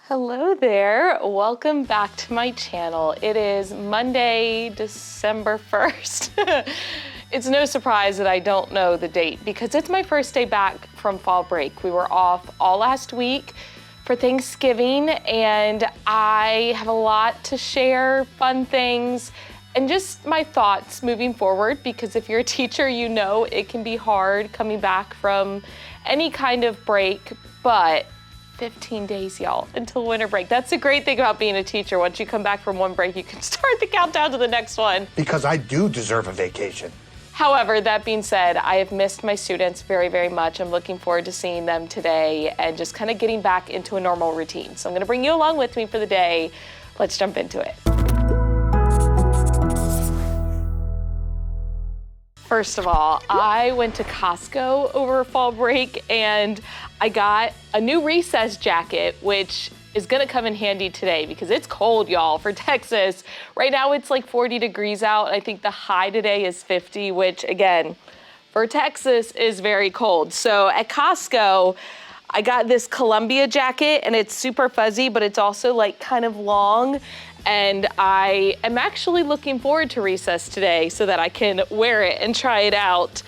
Hello there, welcome back to my channel. It is Monday, December 1st. It's no surprise that I don't know the date because it's my first day back from fall break. We were off all last week for Thanksgiving and I have a lot to share, fun things, and just my thoughts moving forward because if you're a teacher, you know it can be hard coming back from any kind of break, but 15 days, y'all, until winter break. That's the great thing about being a teacher. Once you come back from one break, you can start the countdown to the next one. Because I do deserve a vacation. However, that being said, I have missed my students very, very much. I'm looking forward to seeing them today and just kind of getting back into a normal routine. So I'm gonna bring you along with me for the day. Let's jump into it. First of all, I went to Costco over fall break and I got a new recess jacket, which is gonna come in handy today because it's cold, y'all, for Texas. Right now it's like 40 degrees out. I think the high today is 50, which again, for Texas is very cold. So at Costco, I got this Columbia jacket and it's super fuzzy, but it's also like kind of long. And I am actually looking forward to recess today so that I can wear it and try it out.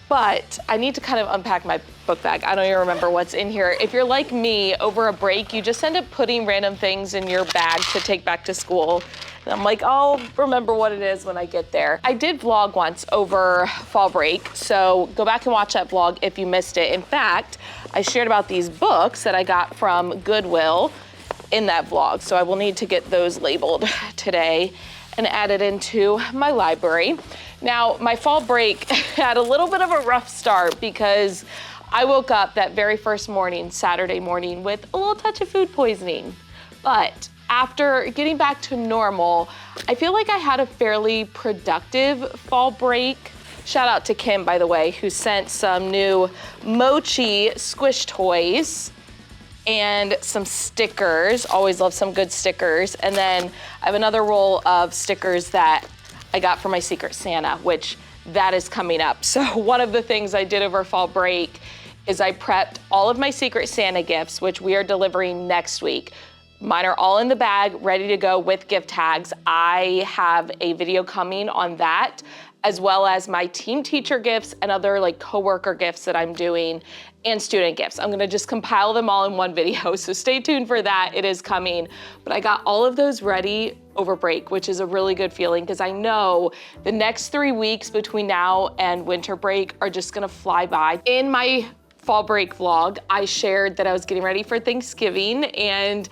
But I need to kind of unpack my book bag. I don't even remember what's in here. If you're like me, over a break, you just end up putting random things in your bag to take back to school. And I'm like, I'll remember what it is when I get there. I did vlog once over fall break, so go back and watch that vlog if you missed it. In fact, I shared about these books that I got from Goodwill in that vlog, so I will need to get those labeled today and added into my library. Now, my fall break had a little bit of a rough start because I woke up that very first morning, Saturday morning, with a little touch of food poisoning. But after getting back to normal, I feel like I had a fairly productive fall break. Shout out to Kim, by the way, who sent some new mochi squish toys and some stickers. Always love some good stickers. And then I have another roll of stickers that I got for my Secret Santa, which that is coming up. So one of the things I did over fall break is I prepped all of my Secret Santa gifts, which we are delivering next week. Mine are all in the bag, ready to go with gift tags. I have a video coming on that, as well as my team teacher gifts and other like coworker gifts that I'm doing and student gifts. I'm gonna just compile them all in one video, so stay tuned for that, it is coming. But I got all of those ready over break, which is a really good feeling because I know the next 3 weeks between now and winter break are just gonna fly by. In my fall break vlog, I shared that I was getting ready for Thanksgiving and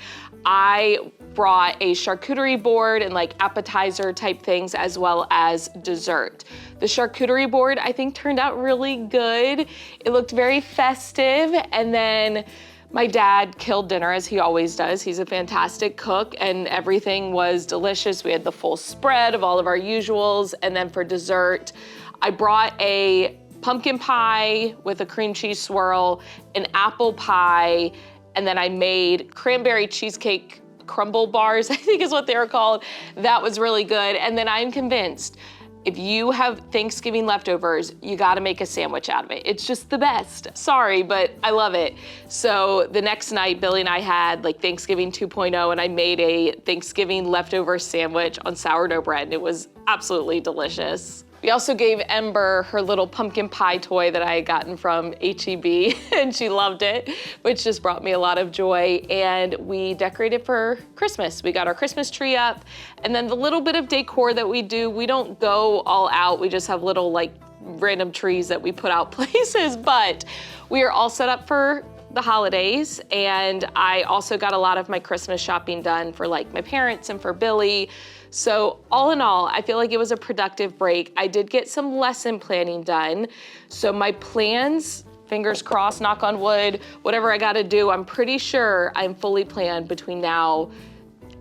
I brought a charcuterie board and like appetizer type things as well as dessert. The charcuterie board I think turned out really good. It looked very festive, and then my dad killed dinner as he always does. He's a fantastic cook and everything was delicious. We had the full spread of all of our usuals, and then for dessert, I brought a pumpkin pie with a cream cheese swirl, an apple pie, and then I made cranberry cheesecake crumble bars, I think is what they were called. That was really good. And then I'm convinced if you have Thanksgiving leftovers, you gotta make a sandwich out of it. It's just the best. Sorry, but I love it. So the next night, Billy and I had like Thanksgiving 2.0 and I made a Thanksgiving leftover sandwich on sourdough bread and it was absolutely delicious. We also gave Ember her little pumpkin pie toy that I had gotten from HEB and she loved it, which just brought me a lot of joy. And we decorated for Christmas. We got our Christmas tree up, and then the little bit of decor that we do, we don't go all out. We just have little like random trees that we put out places, but we are all set up for the holidays. And I also got a lot of my Christmas shopping done for like my parents and for Billy. So all in all, I feel like it was a productive break. I did get some lesson planning done. So my plans, fingers crossed, knock on wood, whatever I gotta do, I'm pretty sure I'm fully planned between now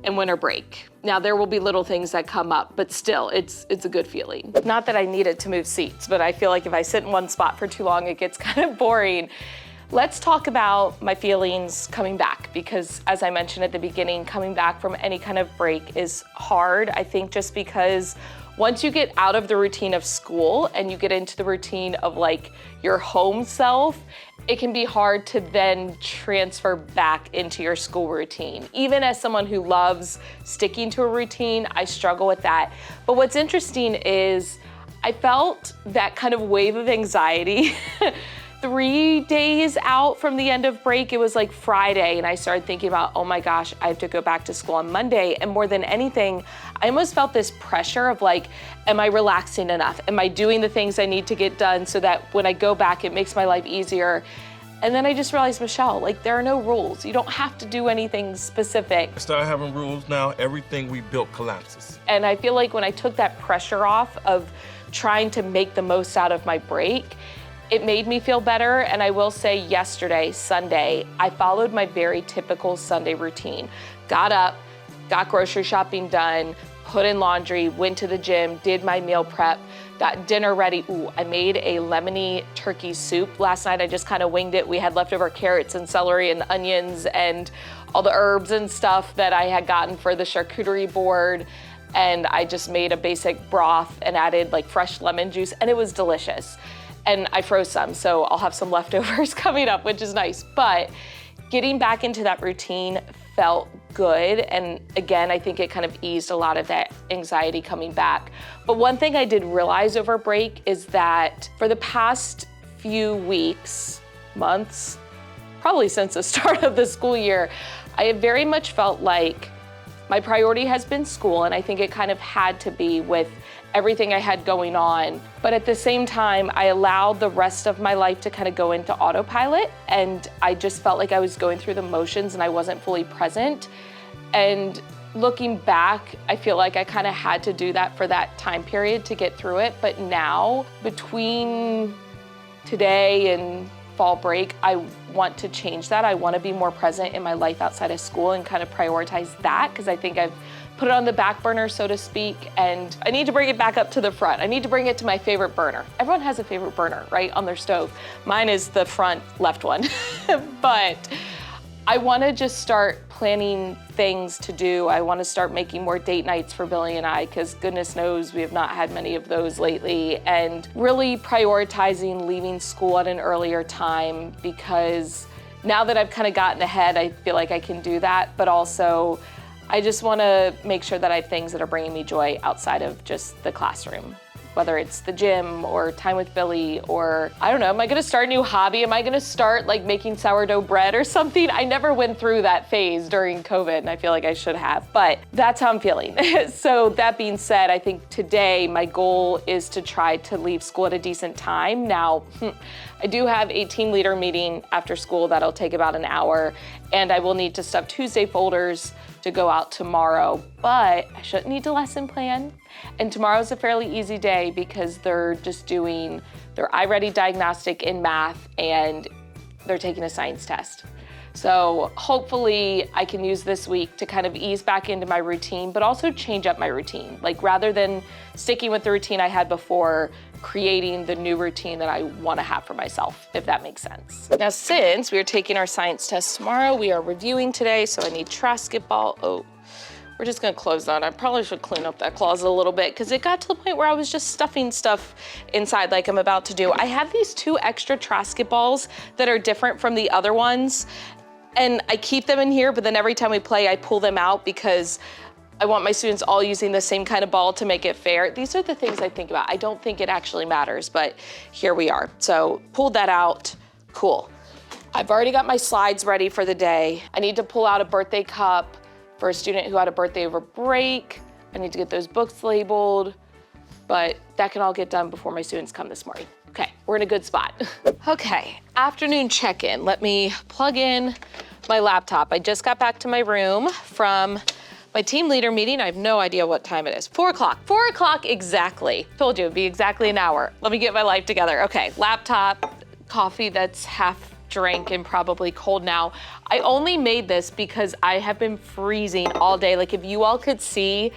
and winter break. Now there will be little things that come up, but still, it's a good feeling. Not that I needed to move seats, but I feel like if I sit in one spot for too long, it gets kind of boring. Let's talk about my feelings coming back because as I mentioned at the beginning, coming back from any kind of break is hard. I think just because once you get out of the routine of school and you get into the routine of like your home self, it can be hard to then transfer back into your school routine. Even as someone who loves sticking to a routine, I struggle with that. But what's interesting is I felt that kind of wave of anxiety 3 days out from the end of break. It was like Friday, and I started thinking about, oh my gosh, I have to go back to school on Monday. And more than anything, I almost felt this pressure of like, am I relaxing enough? Am I doing the things I need to get done so that when I go back, it makes my life easier? And then I just realized, Michelle, like there are no rules. You don't have to do anything specific. I started having rules now, everything we built collapses. And I feel like when I took that pressure off of trying to make the most out of my break, it made me feel better. And I will say yesterday, Sunday, I followed my very typical Sunday routine. Got up, got grocery shopping done, put in laundry, went to the gym, did my meal prep, got dinner ready. Ooh, I made a lemony turkey soup. Last night I just kind of winged it. We had leftover carrots and celery and onions and all the herbs and stuff that I had gotten for the charcuterie board. And I just made a basic broth and added like fresh lemon juice, and it was delicious. And I froze some, so I'll have some leftovers coming up, which is nice. But getting back into that routine felt good. And again, I think it kind of eased a lot of that anxiety coming back. But one thing I did realize over break is that for the past few weeks, months, probably since the start of the school year, I have very much felt like my priority has been school, and I think it kind of had to be with everything I had going on. But at the same time, I allowed the rest of my life to kind of go into autopilot, and I just felt like I was going through the motions and I wasn't fully present. And looking back, I feel like I kind of had to do that for that time period to get through it. But now, between today and fall break, I want to change that. I want to be more present in my life outside of school and kind of prioritize that, because I think I've put it on the back burner, so to speak, and I need to bring it back up to the front. I need to bring it to my favorite burner. Everyone has a favorite burner, right, on their stove. Mine is the front left one. But I want to just start planning things to do. I want to start making more date nights for Billy and I, because goodness knows we have not had many of those lately, and really prioritizing leaving school at an earlier time, because now that I've kind of gotten ahead, I feel like I can do that. But also, I just want to make sure that I have things that are bringing me joy outside of just the classroom. Whether it's the gym or time with Billy, or I don't know, am I gonna start a new hobby? Am I gonna start like making sourdough bread or something? I never went through that phase during COVID, and I feel like I should have, but that's how I'm feeling. So that being said, I think today my goal is to try to leave school at a decent time. Now, I do have a team leader meeting after school that'll take about an hour, and I will need to stuff Tuesday folders to go out tomorrow, but I shouldn't need to lesson plan. And tomorrow's a fairly easy day because they're just doing their iReady diagnostic in math, and they're taking a science test. So hopefully I can use this week to kind of ease back into my routine, but also change up my routine. Like rather than sticking with the routine I had before, creating the new routine that I want to have for myself, if that makes sense. Now, since we are taking our science test tomorrow, we are reviewing today, so I need Trasket ball. Oh, we're just gonna close that. I probably should clean up that closet a little bit, because it got to the point where I was just stuffing stuff inside like I'm about to do. I have these 2 extra Trasket balls that are different from the other ones, and I keep them in here, but then every time we play, I pull them out because I want my students all using the same kind of ball to make it fair. These are the things I think about. I don't think it actually matters, but here we are. So pulled that out, cool. I've already got my slides ready for the day. I need to pull out a birthday cup for a student who had a birthday over break. I need to get those books labeled, but that can all get done before my students come this morning. Okay, we're in a good spot. Okay, afternoon check-in. Let me plug in my laptop. I just got back to my room from my team leader meeting. I have no idea what time it is. 4 o'clock. 4 o'clock exactly. Told you it'd be exactly an hour. Let me get my life together. Okay, laptop, coffee that's half drank and probably cold now. I only made this because I have been freezing all day. Like if you all could see,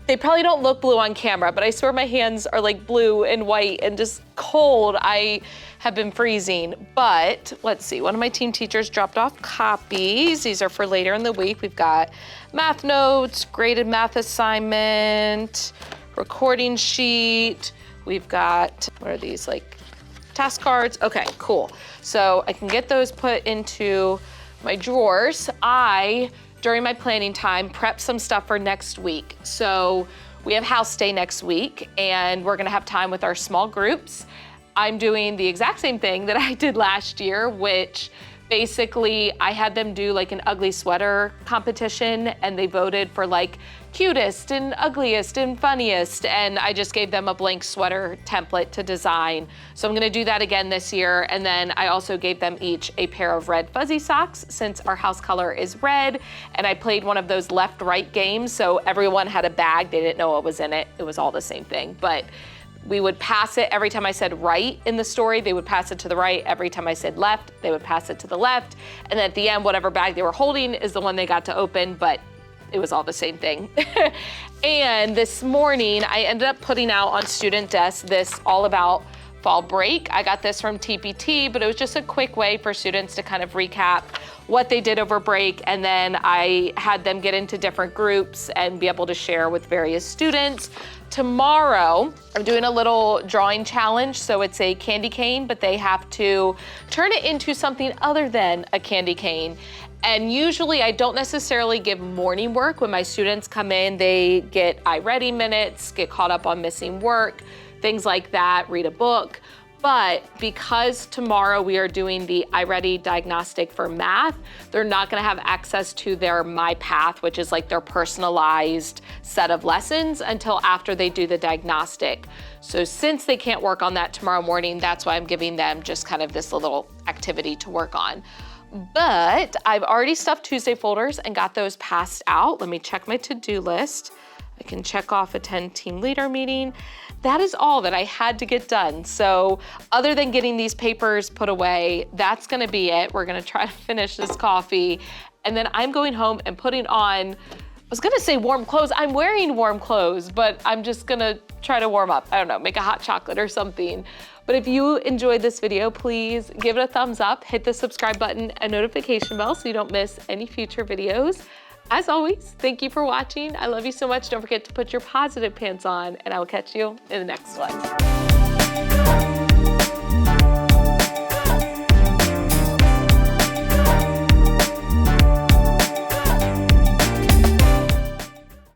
they probably don't look blue on camera, but I swear my hands are like blue and white and just cold. I have been freezing, but let's see. One of my team teachers dropped off copies. These are for later in the week. We've got math notes, graded math assignment, recording sheet. We've got, what are these, like task cards. Okay, cool. So I can get those put into my drawers. During my planning time, prep some stuff for next week. So we have house day next week, and we're gonna have time with our small groups. I'm doing the exact same thing that I did last year, which basically I had them do like an ugly sweater competition, and they voted for like cutest and ugliest and funniest, and I just gave them a blank sweater template to design. So I'm gonna do that again this year, and then I also gave them each a pair of red fuzzy socks since our house color is red, and I played one of those left-right games, so everyone had a bag, they didn't know what was in it, it was all the same thing, but we would pass it every time I said right in the story, they would pass it to the right. Every time I said left, they would pass it to the left. And at the end, whatever bag they were holding is the one they got to open, but it was all the same thing. And this morning, I ended up putting out on student desks this all about fall break. I got this from TPT, but it was just a quick way for students to kind of recap what they did over break, and then I had them get into different groups and be able to share with various students. Tomorrow, I'm doing a little drawing challenge, so it's a candy cane, but they have to turn it into something other than a candy cane. And usually I don't necessarily give morning work. When my students come in, they get iReady minutes, get caught up on missing work, things like that, read a book. But because tomorrow we are doing the iReady diagnostic for math, they're not gonna have access to their My Path, which is like their personalized set of lessons, until after they do the diagnostic. So since they can't work on that tomorrow morning, that's why I'm giving them just kind of this little activity to work on. But I've already stuffed Tuesday folders and got those passed out. Let me check my to-do list. I can check off attend team leader meeting. That is all that I had to get done. So other than getting these papers put away, that's gonna be it. We're gonna try to finish this coffee. And then I'm going home and putting on, I was gonna say warm clothes. I'm wearing warm clothes, but I'm just gonna try to warm up. I don't know, make a hot chocolate or something. But if you enjoyed this video, please give it a thumbs up, hit the subscribe button and notification bell so you don't miss any future videos. As always, thank you for watching. I love you so much. Don't forget to put your positive pants on, and I will catch you in the next one.